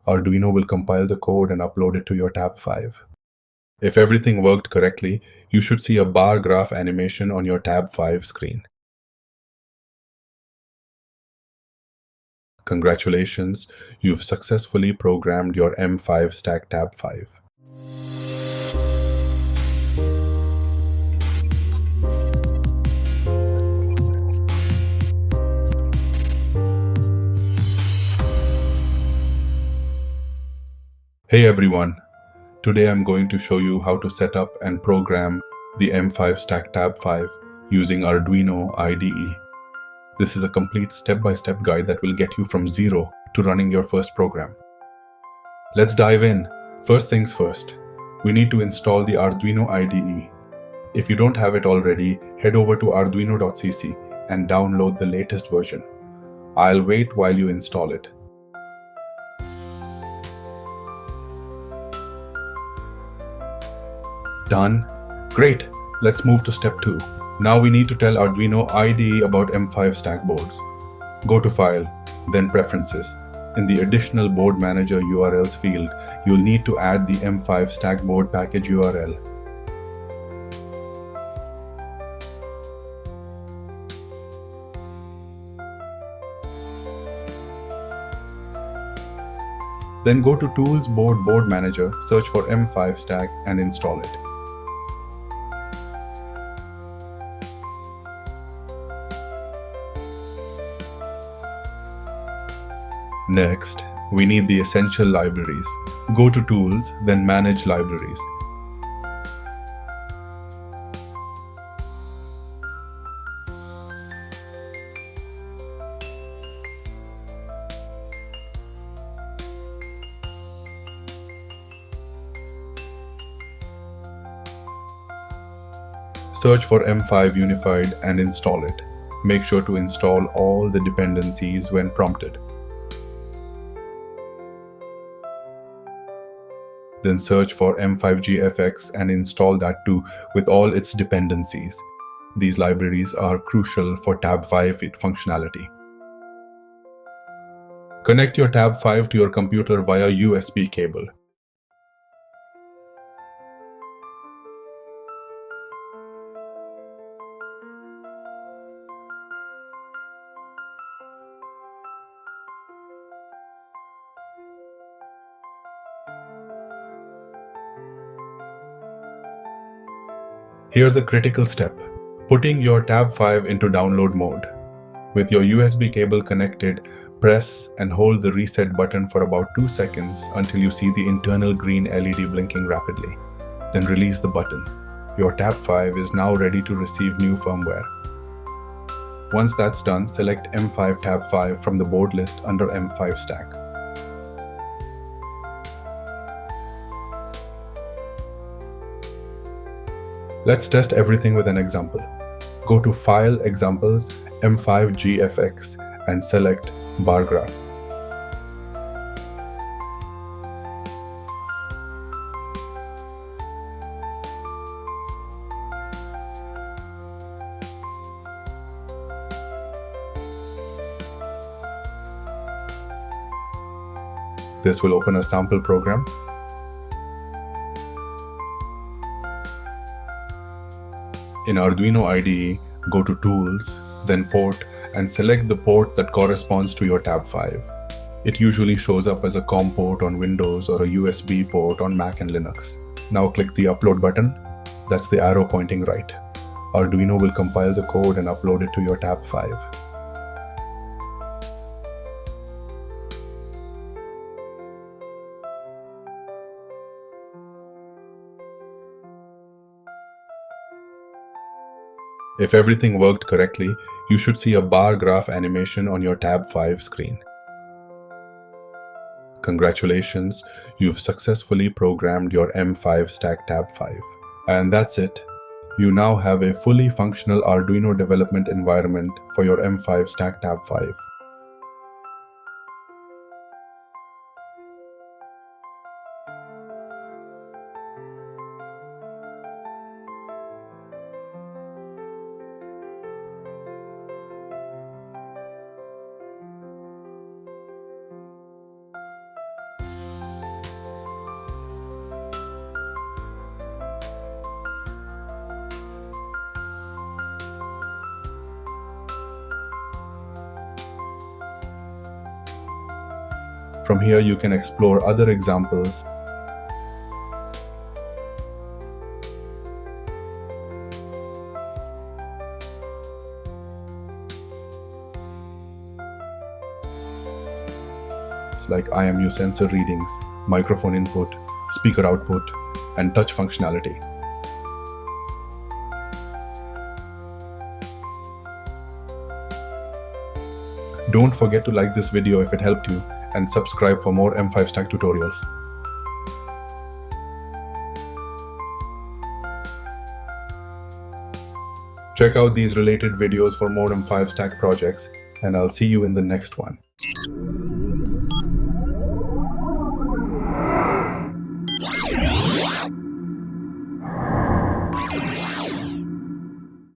Arduino will compile the code and upload it to your Tab5. If everything worked correctly, you should see a bar graph animation on your Tab5 screen. Congratulations, you've successfully programmed your M5Stack Tab5. Hey everyone, today I'm going to show you how to set up and program the M5Stack Tab5 using Arduino IDE. This is a complete step-by-step guide that will get you from zero to running your first program. Let's dive in. First things first, we need to install the Arduino IDE. If you don't have it already, head over to arduino.cc and download the latest version. I'll wait while you install it. Done? Great! Let's move to step 2. Now we need to tell Arduino IDE about M5Stack boards. Go to File, then Preferences. In the Additional Board Manager URLs field, you'll need to add the M5Stack board package URL. Then go to Tools Board Manager, search for M5Stack and install it. Next, we need the essential libraries. Go to Tools, then Manage Libraries. Search for M5Unified and install it. Make sure to install all the dependencies when prompted. Then search for M5GFX and install that too with all its dependencies. These libraries are crucial for Tab5 functionality. Connect your Tab5 to your computer via USB cable. Here's a critical step: putting your Tab5 into download mode. With your USB cable connected, press and hold the reset button for about 2 seconds until you see the internal green LED blinking rapidly. Then release the button. Your Tab5 is now ready to receive new firmware. Once that's done, select M5 Tab5 from the board list under M5Stack. Let's test everything with an example. Go to File, Examples, M5GFX and select BarGraph. This will open a sample program. In Arduino IDE, go to Tools, then Port, and select the port that corresponds to your Tab5. It usually shows up as a COM port on Windows or a USB port on Mac and Linux. Now click the Upload button. That's the arrow pointing right. Arduino will compile the code and upload it to your Tab5. If everything worked correctly, you should see a bar graph animation on your Tab5 screen. Congratulations, you've successfully programmed your M5Stack Tab5. And that's it. You now have a fully functional Arduino development environment for your M5Stack Tab5. From here you can explore other examples like IMU sensor readings, microphone input, speaker output, and touch functionality. Don't forget to like this video if it helped you, and subscribe for more M5Stack tutorials. Check out these related videos for more M5Stack projects, and I'll see you in the next one.